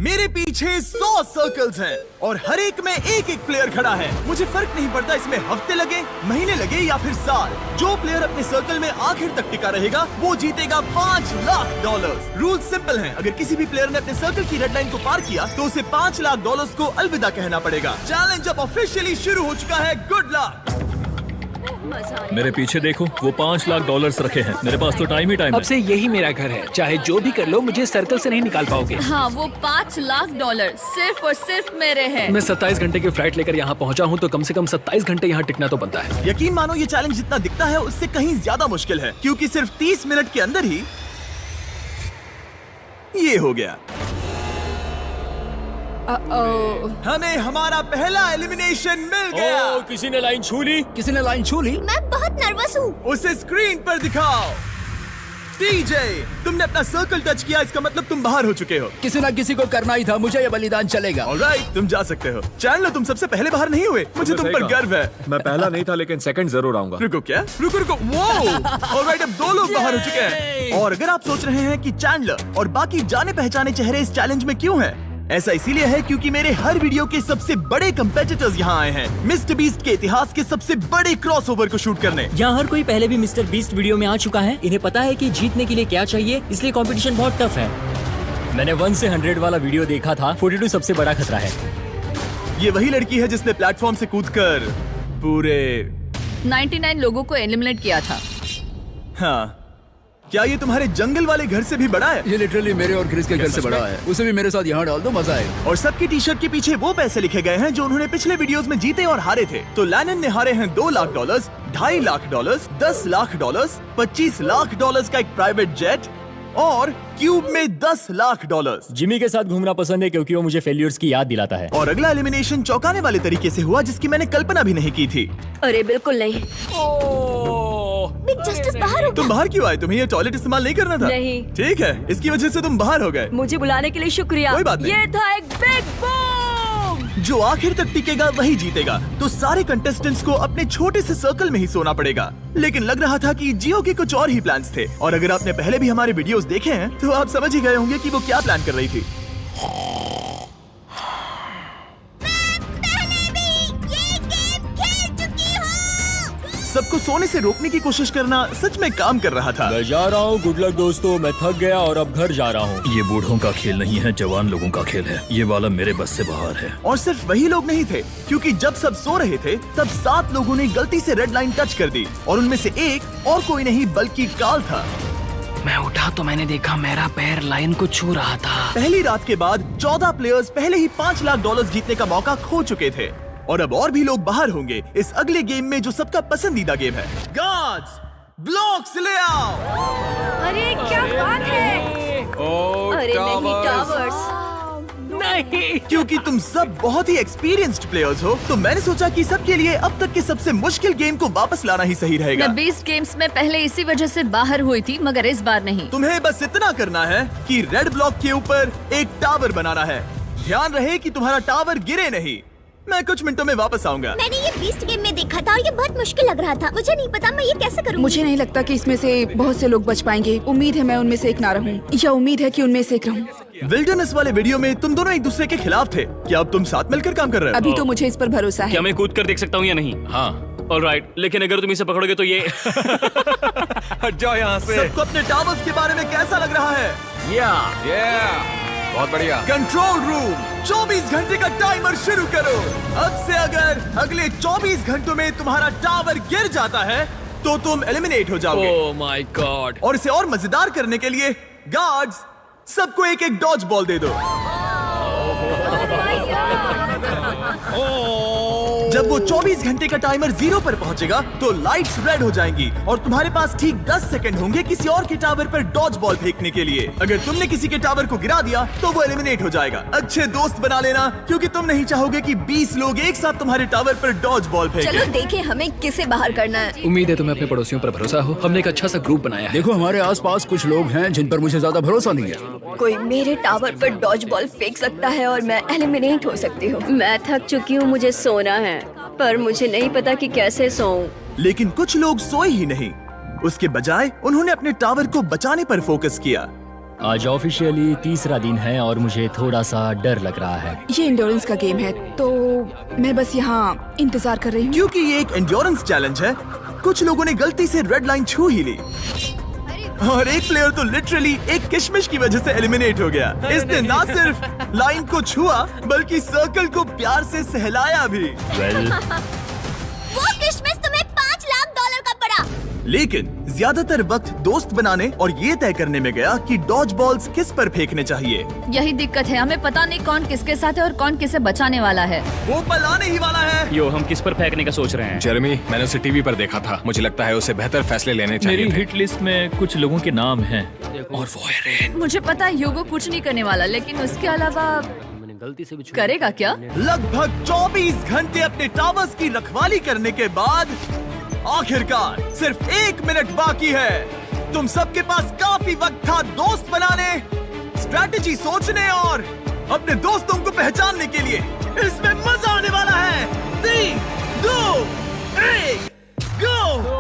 मेरे पीछे 100 सर्कल्स हैं और हर एक में एक एक प्लेयर खड़ा है। मुझे फर्क नहीं पड़ता इसमें हफ्ते लगे, महीने लगे या फिर साल। जो प्लेयर अपने सर्कल में आखिर तक टिका रहेगा वो जीतेगा $5 लाख। रूल सिंपल हैं। अगर किसी भी प्लेयर ने अपने सर्कल की रेड लाइन को पार किया तो उसे $5 लाख को अलविदा कहना पड़ेगा। चैलेंज अब ऑफिशियली शुरू हो चुका है। Good luck. मेरे पीछे देखो, वो $5 लाख रखे हैं। मेरे पास तो टाइम ही टाइम है। अब से यही मेरा घर है। चाहे जो भी कर लो, मुझे सर्कल से नहीं निकाल पाओगे। हाँ, वो $5 लाख सिर्फ और सिर्फ मेरे हैं। मैं 27 घंटे की फ्लाइट लेकर यहाँ पहुँचा हूँ, तो कम से कम 27 घंटे यहाँ टिकना तो बनता है। यकीन मानो ये चैलेंज जितना दिखता है उससे कहीं ज्यादा मुश्किल है, क्योंकि सिर्फ 30 मिनट के अंदर ही ये हो गया। हमें हमारा पहला एलिमिनेशन मिल गया। किसी ने लाइन छू ली। किसी ने लाइन छू ली। मैं बहुत नर्वस हूँ। उसे स्क्रीन पर दिखाओ। टीजे, तुमने अपना सर्कल टच किया, इसका मतलब तुम बाहर हो चुके हो। किसी ना किसी को करना ही था, मुझे ये बलिदान चलेगा। ऑलराइट, तुम जा सकते हो। चैनलर, तुम सबसे पहले बाहर नहीं हुए। मुझे तुम पर गर्व है। मैं पहला नहीं था, लेकिन सेकंड जरूर आऊंगा। रुको, क्या? रुको। वो ऑलराइट, अब 2 लोग बाहर हो चुके हैं। और अगर आप सोच रहे हैं कि चैंडलर और बाकी जाने पहचाने चेहरे इस चैलेंज में क्यों हैं? ऐसा इसीलिए है क्योंकि मेरे हर वीडियो के सबसे बड़े कंपेटिटर्स यहाँ आए हैं, मिस्टर बीस्ट के इतिहास के सबसे बड़े क्रॉसओवर को शूट करने। यहाँ हर कोई पहले भी मिस्टर बीस्ट वीडियो में आ चुका है। इन्हें पता है कि जीतने के लिए क्या चाहिए, इसलिए कंपटीशन बहुत टफ है। मैंने 1 से 100 वाला वीडियो देखा था। 42 सबसे बड़ा खतरा है। ये वही लड़की है जिसने प्लेटफॉर्म से कूदकर पूरे 99 लोगों को एलिमिनेट किया था। हाँ, क्या ये तुम्हारे जंगल वाले घर से भी बड़ा है? ये लिटरली मेरे और क्रिस के घर से बड़ा है। उसे भी मेरे साथ यहाँ डाल दो, मजा आएगा। और सबकी टी शर्ट के पीछे वो पैसे लिखे गए हैं जो उन्होंने पिछले वीडियोस में जीते और हारे थे। तो लैनन ने हारे हैं $2 लाख, $2.5 लाख, $10 लाख, $25 लाख का एक प्राइवेट जेट और क्यूब में $10 लाख। जिमी के साथ घूमना पसंद है क्योंकि वो मुझे फेलियर्स की याद दिलाता है। और अगला एलिमिनेशन चौंकाने वाले तरीके से हुआ, जिसकी मैंने कल्पना भी नहीं की थी। अरे बिल्कुल नहीं। बिग जस्टिस बाहर हो तुम बाहर क्यों आए? तुम्हें ये टॉयलेट इस्तेमाल नहीं करना था? नहीं। ठीक है, इसकी वजह से तुम बाहर हो गए। मुझे बुलाने के लिए शुक्रिया। कोई बात नहीं। ये था एक बिग बूम। जो आखिर तक टिकेगा वही जीतेगा। तो सारे कंटेस्टेंट्स को अपने छोटे से सर्कल में ही सोना पड़ेगा। लेकिन लग रहा था कि जियो के कुछ और ही प्लान्स थे। और अगर आपने पहले भी हमारे वीडियोस देखे हैं तो आप समझ ही गए होंगे कि वो क्या प्लान कर रही थी। सबको सोने से रोकने की कोशिश करना सच में काम कर रहा था। मैं जा रहा हूँ। गुड लक दोस्तों, मैं थक गया और अब घर जा रहा हूँ। ये बूढ़ों का खेल नहीं है, जवान लोगों का खेल है। ये वाला मेरे बस से बाहर है। और सिर्फ वही लोग नहीं थे, क्योंकि जब सब सो रहे थे तब 7 लोगों ने गलती से रेड लाइन टच कर दी। और उनमें से एक और कोई नहीं बल्कि काल था। मैं उठा तो मैंने देखा मेरा पैर लाइन को छू रहा था। पहली रात के बाद 14 प्लेयर्स पहले ही $5 लाख जीतने का मौका खो चुके थे। और अब और भी लोग बाहर होंगे इस अगले गेम में, जो सबका पसंदीदा गेम है। गार्ड्स, ब्लॉक्स ले आओ। अरे क्या बात है। अरे नहीं, टावर्स नहीं। क्योंकि तुम सब बहुत ही एक्सपीरियंस्ड प्लेयर्स हो, तो मैंने सोचा कि सबके लिए अब तक के सबसे मुश्किल गेम को वापस लाना ही सही रहेगा। मैं 20 गेम्स में पहले इसी वजह से बाहर हुई थी, मगर इस बार नहीं। तुम्हें बस इतना करना है कि रेड ब्लॉक के ऊपर एक टावर बनाना है। ध्यान रहे कि तुम्हारा टावर गिरे नहीं। मैं कुछ मिनटों में वापस आऊंगा। मैंने ये बीस्ट गेम में देखा था और ये बहुत मुश्किल लग रहा था। मुझे नहीं पता मैं ये कैसे करूँगी। मुझे नहीं लगता कि इसमें से बहुत से लोग बच पाएंगे। उम्मीद है मैं उनमें से एक ना रहूं, या उम्मीद है कि उनमें से एक रहूं। विल्डरनेस वाले वीडियो में तुम दोनों एक दूसरे के खिलाफ थे। क्या अब तुम साथ मिलकर काम कर रहे हो? अभी तो मुझे इस पर भरोसा है। क्या मैं कूद कर देख सकता हूँ या नहीं? हाँ। ऑलराइट, लेकिन अगर तुम इसे पकड़ोगे तो ये हट जाओ यहाँ से। सबको अपने टावर्स के बारे में कैसा लग रहा है? बहुत बढ़िया। कंट्रोल रूम, 24 घंटे का टाइमर शुरू करो। अब से अगर अगले 24 घंटों में तुम्हारा टावर गिर जाता है तो तुम एलिमिनेट हो जाओगे। Oh my God. और इसे और मजेदार करने के लिए गार्ड्स, सबको एक एक डॉज बॉल दे दो। जब वो 24 घंटे का टाइमर 0 पर पहुंचेगा तो लाइट्स रेड हो जाएंगी और तुम्हारे पास ठीक 10 सेकंड होंगे किसी और के टावर पर डॉज बॉल फेंकने के लिए। अगर तुमने किसी के टावर को गिरा दिया तो वो एलिमिनेट हो जाएगा। अच्छे दोस्त बना लेना, क्योंकि तुम नहीं चाहोगे कि 20 लोग एक साथ तुम्हारे टावर पर डॉज बॉल फेंकें। चलो देखें हमें किसे बाहर करना है। उम्मीद है तुम्हें अपने पड़ोसियों पर भरोसा हो। हमने एक अच्छा सा ग्रुप बनाया है। देखो, हमारे आसपास कुछ लोग हैं जिन पर मुझे ज्यादा भरोसा नहीं है। कोई मेरे टावर पर डॉज बॉल फेंक सकता है और मैं एलिमिनेट हो सकती हूँ। मैं थक चुकी हूँ, मुझे सोना है, पर मुझे नहीं पता कि कैसे सोऊं। लेकिन कुछ लोग सोए ही नहीं। उसके बजाय उन्होंने अपने टावर को बचाने पर फोकस किया। आज ऑफिशियली तीसरा दिन है और मुझे थोड़ा सा डर लग रहा है। ये इंडोरेंस का गेम है तो मैं बस यहाँ इंतजार कर रही हूँ। क्योंकि ये एक एंड्योरेंस चैलेंज है, कुछ लोगों ने गलती से रेड लाइन छू ही ली और एक प्लेयर तो लिटरली एक किशमिश की वजह से एलिमिनेट हो गया। इसने ना सिर्फ लाइन को छुआ बल्कि सर्कल को प्यार से सहलाया भी। वो किशमिश तुम्हें $5 लाख का पड़ा। लेकिन ज्यादातर वक्त दोस्त बनाने और ये तय करने में गया कि डॉज बॉल्स किस पर फेंकने चाहिए। यही दिक्कत है, हमें पता नहीं कौन किसके साथ है और कौन किसे बचाने वाला है। वो पल आने ही वाला है। यो, हम किस पर फेंकने का सोच रहे हैं? जेरेमी, मैंने उसे टीवी पर देखा था। मुझे लगता है उसे बेहतर फैसले लेने चाहिए मेरी थे। हिट लिस्ट में कुछ लोगों के नाम हैं और वो है रेन। मुझे पता है ह्यूगो कुछ नहीं करने वाला, लेकिन उसके अलावा गलती से भी करेगा क्या? लगभग 24 घंटे अपने टावर्स की रखवाली करने के बाद आखिरकार सिर्फ 1 मिनट बाकी है। तुम सबके पास काफी वक्त था दोस्त बनाने, स्ट्रैटेजी सोचने और अपने दोस्तों को पहचानने के लिए। इसमें मजा आने वाला है। 3, 2, 1, गो!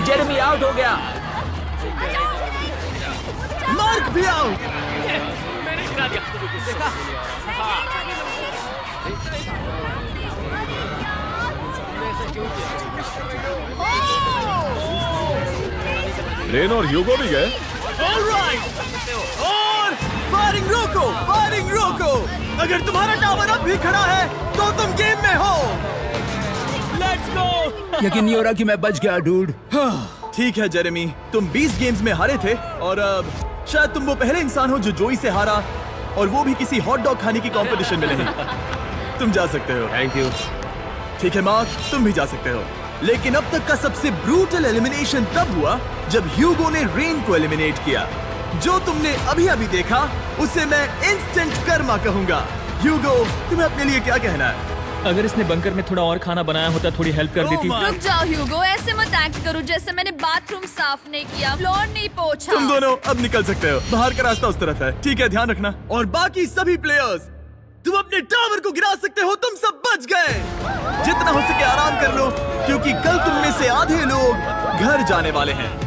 जेरेमी आउट हो गया। मार्क भी आउट। मैंने गिरा दिया। रेन और ह्यूगो भी गए। ऑलराइट, और फायरिंग रोको, फायरिंग रोको। अगर तुम्हारा टावर अब भी खड़ा है तो तुम गेम में हो। Let's go. यकीन नहीं हो रहा कि मैं बच गया डूड। ठीक है जेरेमी, तुम 20 गेम्स में हारे थे और अब शायद तुम वो पहले इंसान हो जो जोई से हारा, और वो भी किसी हॉट डॉग खाने की कंपटीशन में नहीं। तुम जा सकते हो। Thank you. ठीक है मार्क, तुम भी जा सकते हो। लेकिन अब तक का सबसे ब्रूटल एलिमिनेशन तब हुआ जब ह्यूगो ने रेन को एलिमिनेट किया। जो तुमने अभी अभी देखा उसे मैं इंस्टेंट कर्मा कहूंगा। ह्यूगो, तुम्हें अपने लिए क्या कहना है? अगर इसने बंकर में थोड़ा और खाना बनाया होता थोड़ी हेल्प कर देती। रुक जाओ ह्यूगो, ऐसे मत एक्ट करो जैसे मैंने बाथरूम साफ नहीं किया, फ्लोर नहीं पोंछा। तुम दोनों अब निकल सकते हो। बाहर का रास्ता उस तरफ है। ठीक है, ध्यान रखना। और बाकी सभी प्लेयर्स, तुम अपने टावर को गिरा सकते हो। तुम सब बच गए। जितना हो सके आराम कर लो, क्योंकि कल तुम में से आधे लोग घर जाने वाले हैं।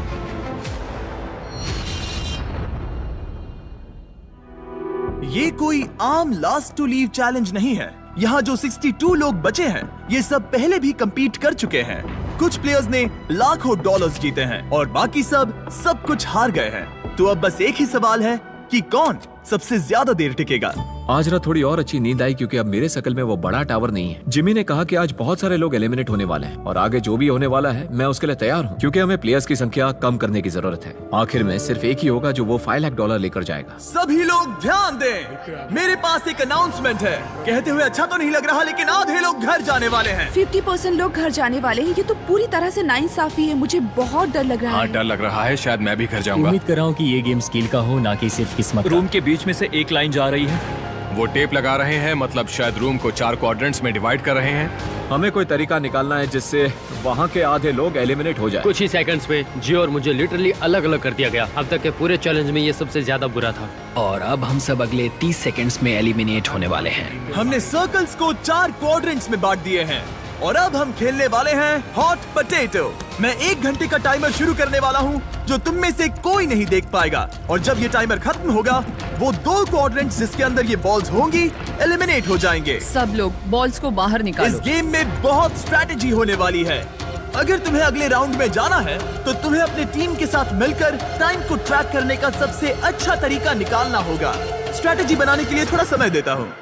ये कोई आम लास्ट टू लीव चैलेंज नहीं है। यहाँ जो 62 लोग बचे हैं, ये सब पहले भी compete कर चुके हैं। कुछ प्लेयर्स ने लाखों डॉलर्स जीते हैं और बाकी सब कुछ हार गए हैं। तो अब बस एक ही सवाल है कि कौन सबसे ज्यादा देर टिकेगा। आज रात थोड़ी और अच्छी नींद आई क्योंकि अब मेरे सर्कल में वो बड़ा टावर नहीं है। जिमी ने कहा कि आज बहुत सारे लोग एलिमिनेट होने वाले हैं और आगे जो भी होने वाला है मैं उसके लिए तैयार हूँ, क्योंकि हमें प्लेयर्स की संख्या कम करने की जरूरत है। आखिर में सिर्फ एक ही होगा जो वो $5 लाख लेकर जाएगा। सभी लोग ध्यान दें, मेरे पास एक अनाउंसमेंट है। कहते हुए अच्छा तो नहीं लग रहा, लेकिन आधे लोग घर जाने वाले हैं। 50% लोग घर जाने वाले हैं। ये तो पूरी तरह से नाइंसाफी है। मुझे बहुत डर लग रहा हाँ, है। डर लग रहा है। शायद मैं भी घर जाऊंगा। उम्मीद कर रहा हूँ कि ये गेम स्किल का हो, ना कि सिर्फ किस्मत का। रूम के बीच में से एक लाइन जा रही है। वो टेप लगा रहे हैं, मतलब शायद रूम को 4 क्वाड्रेंट्स में डिवाइड कर रहे हैं। हमें कोई तरीका निकालना है जिससे वहाँ के आधे लोग एलिमिनेट हो जाए। कुछ ही सेकंड्स में जियो और मुझे लिटरली अलग अलग कर दिया गया। अब तक के पूरे चैलेंज में ये सबसे ज्यादा बुरा था। और अब हम सब अगले 30 सेकंड्स में एलिमिनेट होने वाले हैं। हमने सर्कल्स को 4 क्वाड्रेंट्स में बांट दिए हैं और अब हम खेलने वाले हैं हॉट पोटैटो। मैं 1 घंटे का टाइमर शुरू करने वाला हूँ जो तुम में से कोई नहीं देख पाएगा, और जब ये टाइमर खत्म होगा वो 2 क्वाड्रेंट्स जिसके अंदर ये बॉल्स होंगी एलिमिनेट हो जाएंगे। सब लोग बॉल्स को बाहर इस निकालो। गेम में बहुत स्ट्रैटेजी होने वाली है। अगर तुम्हें अगले राउंड में जाना है तो तुम्हें अपने टीम के साथ मिलकर टाइम को ट्रैक करने का सबसे अच्छा तरीका निकालना होगा। स्ट्रैटेजी बनाने के लिए थोड़ा समय देता हूँ।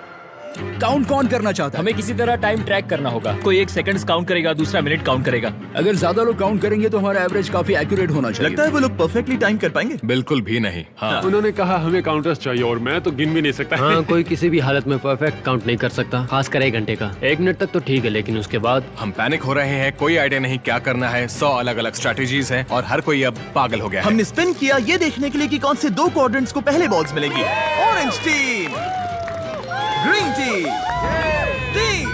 काउंट कौन करना चाहता है? हमें किसी तरह टाइम ट्रैक करना होगा। कोई 1 सेकंड्स काउंट करेगा, दूसरा मिनट काउंट करेगा। अगर ज्यादा लोग काउंट करेंगे तो हमारा एवरेज काफी एक्यूरेट होना चाहिए। लगता है वो लोग परफेक्टली टाइम कर पाएंगे। बिल्कुल भी नहीं। हाँ, उन्होंने कहा हमें काउंटर्स चाहिए और मैं तो गिन भी नहीं सकता। हाँ, कोई किसी भी हालत में परफेक्ट काउंट नहीं कर सकता, खासकर 1 घंटे का। 1 मिनट तक तो ठीक है, लेकिन उसके बाद हम पैनिक हो रहे हैं। कोई आइडिया नहीं क्या करना है। 100 अलग अलग स्ट्रैटेजीज हैं और हर कोई अब पागल हो गया है। हमने स्पिन किया ये देखने के लिए कि कौन से 2 क्वाड्रेंट्स को पहले बॉल्स मिलेंगी। Orange team, green team. 3,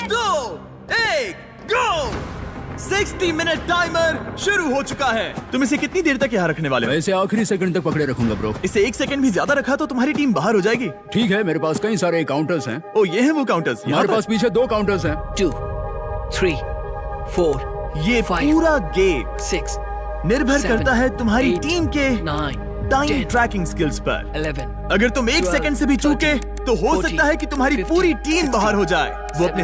2, 1, गो! 60 मिनट टाइमर शुरू हो चुका है। तुम इसे कितनी देर तक यहाँ रखने वाले हो? मैं इसे आखिरी सेकंड तक पकड़े रखूंगा ब्रो। इसे 1 सेकंड भी ज्यादा रखा तो तुम्हारी टीम बाहर हो जाएगी। ठीक है, मेरे पास कई सारे काउंटर्स हैं। ओ ये हैं वो काउंटर्स। हमारे पास पीछे 2 काउंटर्स हैं। 2, 3, 4, ये 5, पूरा गेम 6, निर्भर 7, करता है तुम्हारी 8, टीम के 9, टाइम 10, ट्रैकिंग स्किल्स पर। 11, अगर तुम 1 12, सेकंड से भी चूके तो हो 14, सकता है कि तुम्हारी 15, पूरी टीम बाहर हो जाए। वो अपने